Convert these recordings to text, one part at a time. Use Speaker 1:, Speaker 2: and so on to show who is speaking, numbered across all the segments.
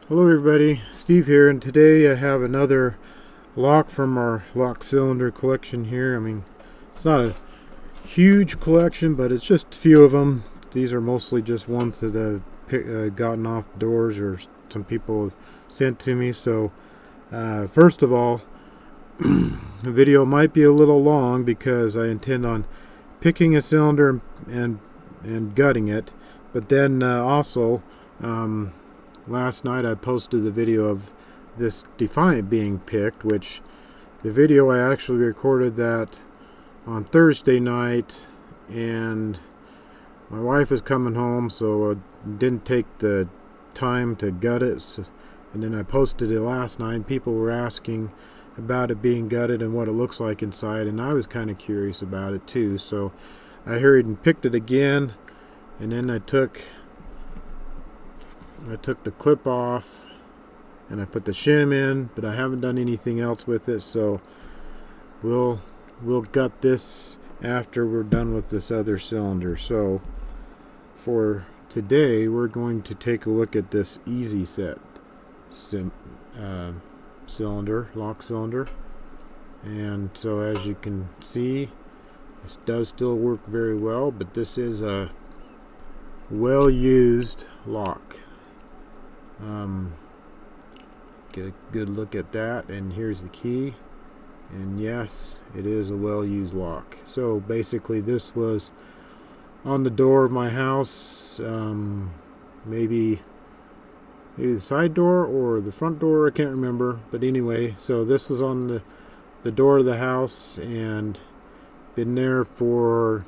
Speaker 1: Hello everybody, Steve here, and today I have another lock from our lock cylinder collection here. It's not a huge collection, but it's just a few of them. These are mostly just ones that I've gotten off doors or some people have sent to me. So first of all, the video might be a little long because I intend on picking a cylinder and gutting it, but then also last night I posted the video of this Defiant being picked, which the video I actually recorded that on Thursday night, and my wife is coming home, so I didn't take the time to gut it. And then I posted it last night. People were asking about it being gutted and what it looks like inside, and I was kind of curious about it too. So I hurried and picked it again, and then I took the clip off and I put the shim in, but I haven't done anything else with it, so we'll gut this after we're done with this other cylinder. So for today we're going to take a look at this EZSet cylinder, lock cylinder. And so as you can see, this does still work very well, but this is a well-used lock. Get a good look at that, and here's the key, and yes, it is a well-used lock. So basically this was on the door of my house, maybe the side door or the front door, I can't remember, but anyway, so this was on the door of the house and been there for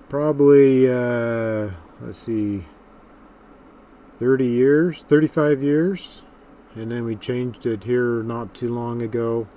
Speaker 1: probably let's see, 35 years, and then we changed it here not too long ago.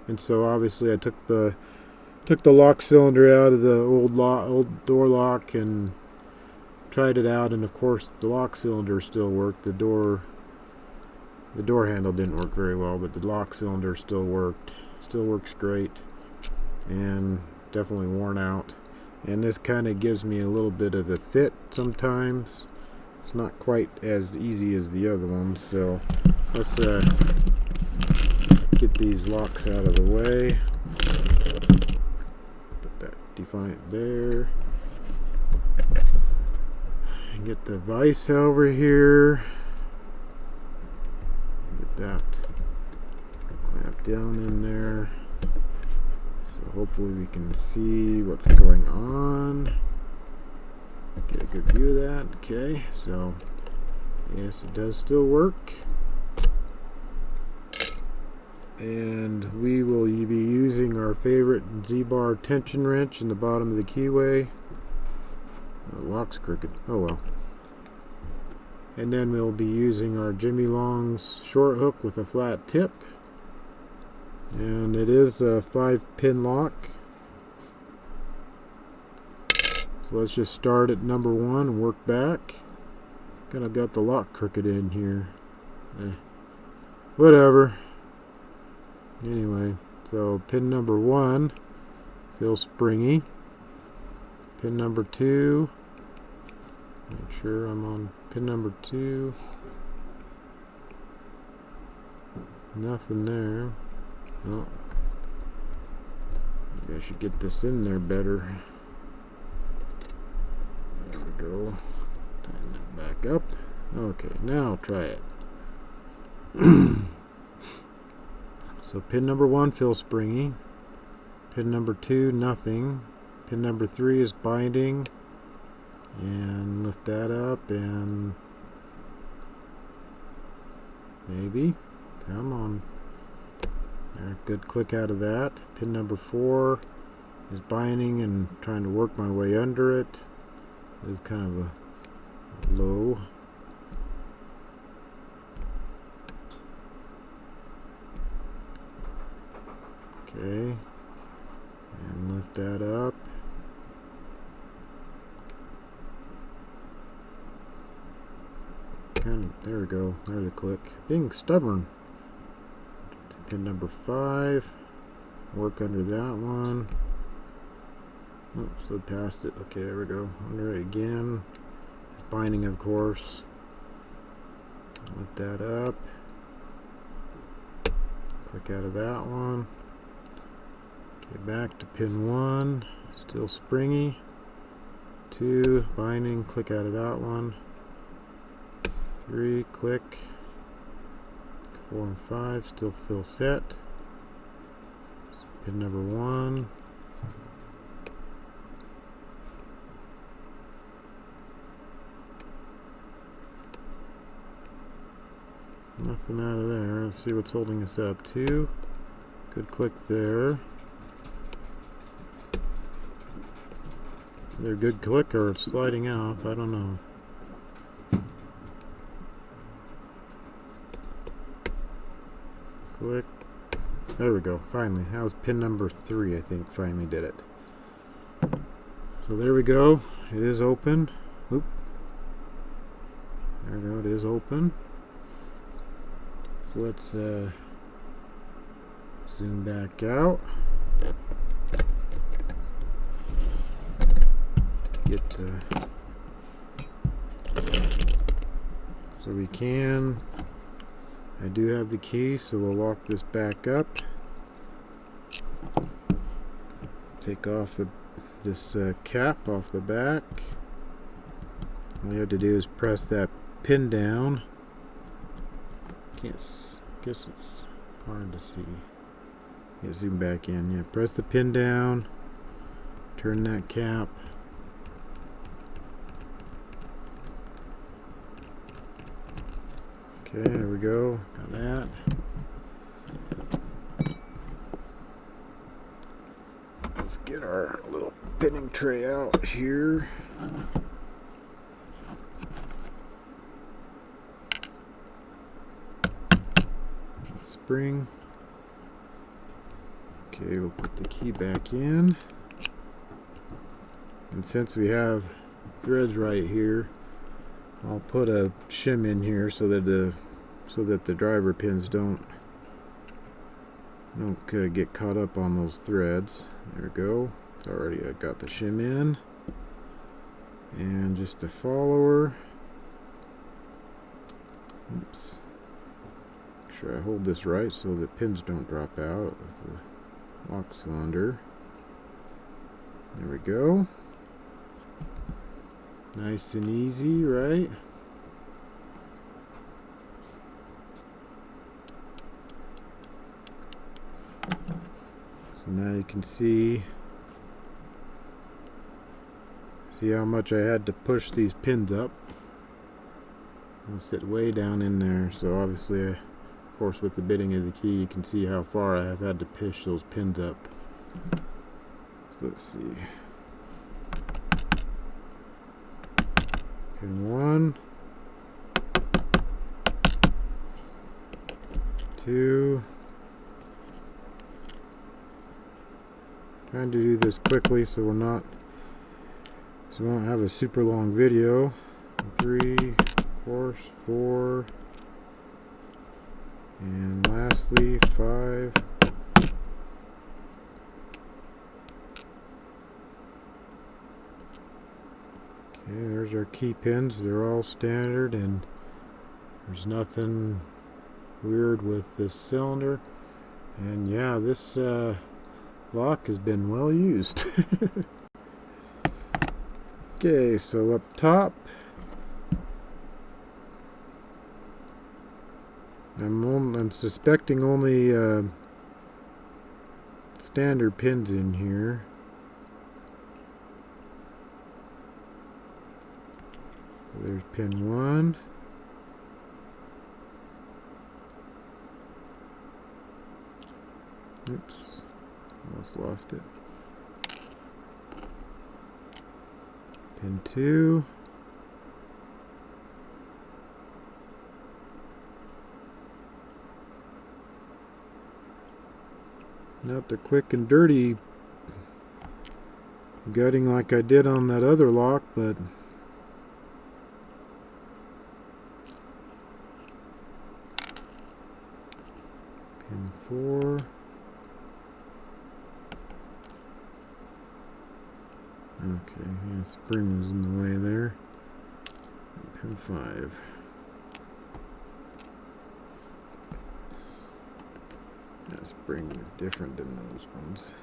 Speaker 1: And so obviously I took the lock cylinder out of the old door lock and tried it out, and of course the lock cylinder still worked. The door handle didn't work very well, but the lock cylinder still works great, and definitely worn out. And this kind of gives me a little bit of a fit sometimes. It's not quite as easy as the other ones, so let's get these locks out of the way. Put that Defiant there. And get the vise over here. Get that clamp down in there. So hopefully we can see what's going on. Get a good view of that. Okay, so yes, it does still work, and we will be using our favorite Z-bar tension wrench in the bottom of the keyway. The lock's crooked, oh well. And then we'll be using our Jimmy Long's short hook with a flat tip, and it is a 5-pin lock. So let's just start at number 1 and work back. Kind of got the lock crooked in here. Whatever. Anyway, so pin number 1 feels springy. Pin number 2. Make sure I'm on pin number 2. Nothing there. Oh, maybe I should get this in there better. There we go. Tighten it back up. Okay, now try it. So pin number 1 feels springy. Pin number 2, nothing. Pin number 3 is binding. And lift that up, and maybe. Come on. There, good click out of that. Pin number 4 is binding and trying to work my way under it. It's kind of a low. Okay, and lift that up. There we go. There's a click. Being stubborn. Pin number 5. Work under that one. Oops, slid past it. Okay, there we go. Under it again. Binding, of course. Lift that up. Click out of that one. Get back to pin 1. Still springy. 2, binding. Click out of that one. 3, click. 4 and 5, still fill set. Pin number 1. Nothing out of there. Let's see what's holding us up. 2. Good click there. Either good click or it's sliding off. I don't know. Click. There we go. Finally. That was pin number 3, I think. Finally did it. So there we go. It is open. Oop. There we go. It is open. So let's zoom back out. Get the... So we can... I do have the key, so we'll lock this back up. Take off this cap off the back. All you have to do is press that pin down. Guess it's hard to see. Yeah, zoom back in. Yeah, press the pin down. Turn that cap. Okay, there we go. Got that. Let's get our little pinning tray out here. Spring. Okay, we'll put the key back in. And since we have threads right here, I'll put a shim in here so that the driver pins don't get caught up on those threads. There we go. It's already got the shim in, and just a follower. Oops. Make sure I hold this right so the pins don't drop out of the lock cylinder. There we go. Nice and easy, right? So now you can see how much I had to push these pins up. They sit way down in there, so obviously, of course, with the bitting of the key, you can see how far I have had to push those pins up. So let's see. Pin 1, 2. Trying to do this quickly so we won't have a super long video. 3, of course, 4, and lastly 5. Okay, there's our key pins. They're all standard, and there's nothing weird with this cylinder. And yeah, this lock has been well used. Okay, so up top, I'm suspecting only standard pins in here. There's pin 1. Oops, almost lost it. Pin 2. Not the quick and dirty gutting like I did on that other lock, but pin 4. Okay, yeah, spring was in the way there. Pin 5. That spring is different than those ones.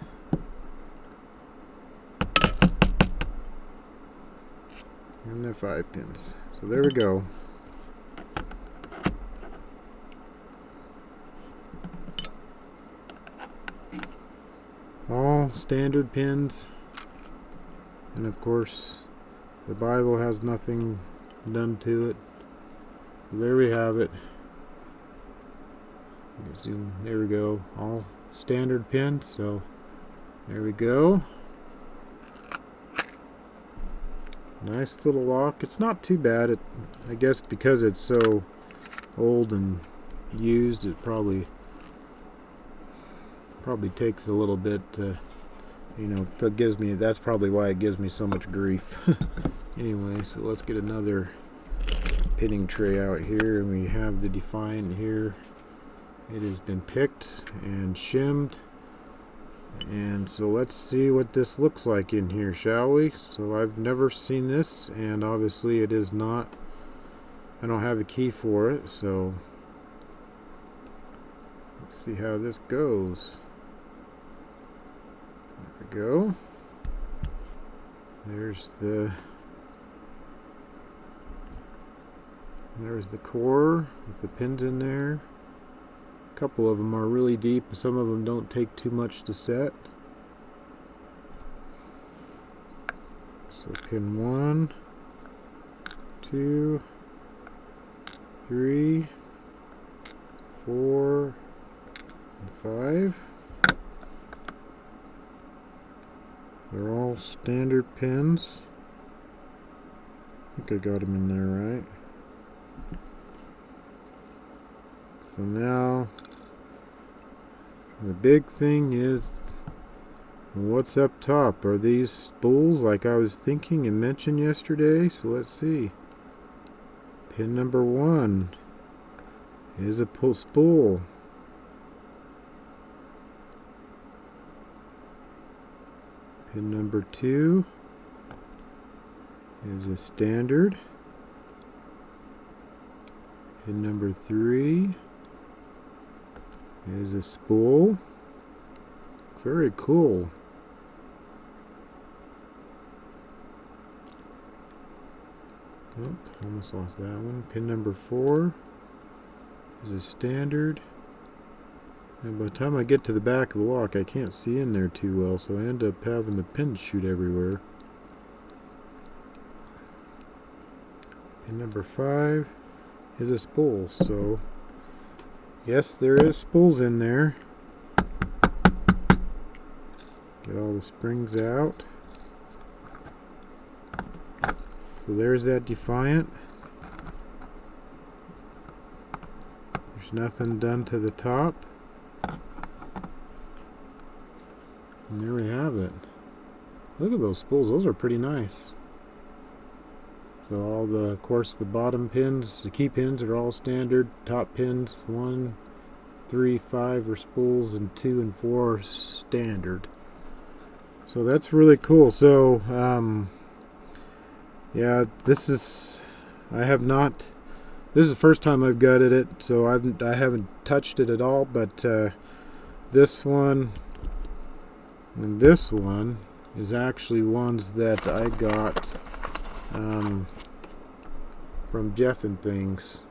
Speaker 1: And the 5 pins. So there we go. All standard pins. And of course, the Bible has nothing done to it. There we have it. Zoom. There we go. All standard pins. So there we go. Nice little lock. It's not too bad. I guess because it's so old and used, it probably takes a little bit to, but that's probably why it gives me so much grief. Anyway, so let's get another pinning tray out here, and we have the Defiant here. It has been picked and shimmed, and so let's see what this looks like in here, shall we? So I've never seen this, and obviously it is not, I don't have a key for it, so let's see how this goes. There we go. There's the core with the pins in there. A couple of them are really deep, some of them don't take too much to set. So pin 1, 2, 3, 4, and 5. They're all standard pins. I think I got them in there right. So now the big thing is, what's up top? Are these spools like I was thinking and mentioned yesterday? So let's see. Pin number 1 is a spool. Pin number 2 is a standard. Pin number 3 is a spool. Very cool. Oh, almost lost that one. Pin number 4 is a standard. And by the time I get to the back of the lock, I can't see in there too well, so I end up having the pins shoot everywhere. Pin number 5 is a spool, so yes, there is spools in there. Get all the springs out. So there's that Defiant. There's nothing done to the top. And there we have it. Look at those spools, those are pretty nice. So of course the bottom pins, the key pins are all standard. Top pins, 1, 3, 5 are spools, and 2 and 4 are standard. So that's really cool. So yeah, this is the first time I've gutted it, so I haven't touched it at all, but this one and this one is actually ones that I got from Jeff and things.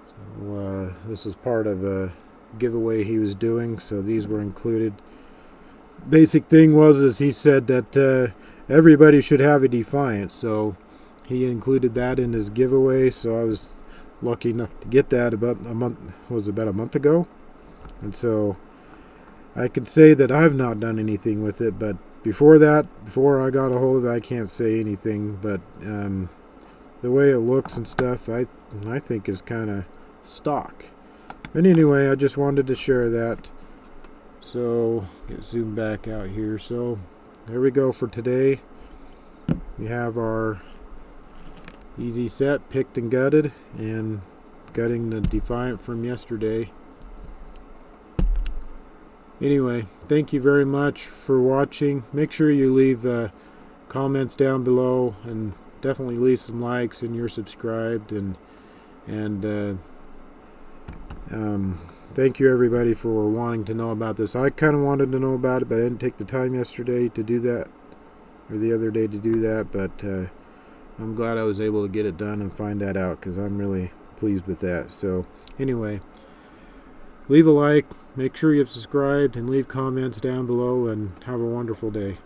Speaker 1: So this is part of a giveaway he was doing, so these were included. Basic thing was he said that everybody should have a Defiant, so he included that in his giveaway. So I was lucky enough to get that about a month ago, and so I could say that I've not done anything with it, but before I got a hold of it, I can't say anything. But the way it looks and stuff, I think is kind of stock. But anyway, I just wanted to share that. So get zoomed back out here. So there we go for today. We have our EZSet picked and gutted, and gutting the Defiant from yesterday. Anyway, thank you very much for watching. Make sure you leave comments down below, and definitely leave some likes, and you're subscribed, and thank you everybody for wanting to know about this. I kind of wanted to know about it, but I didn't take the time yesterday to do that, or the other day to do that, but I'm glad I was able to get it done and find that out, because I'm really pleased with that. So anyway, leave a like, make sure you've subscribed, and leave comments down below, and have a wonderful day.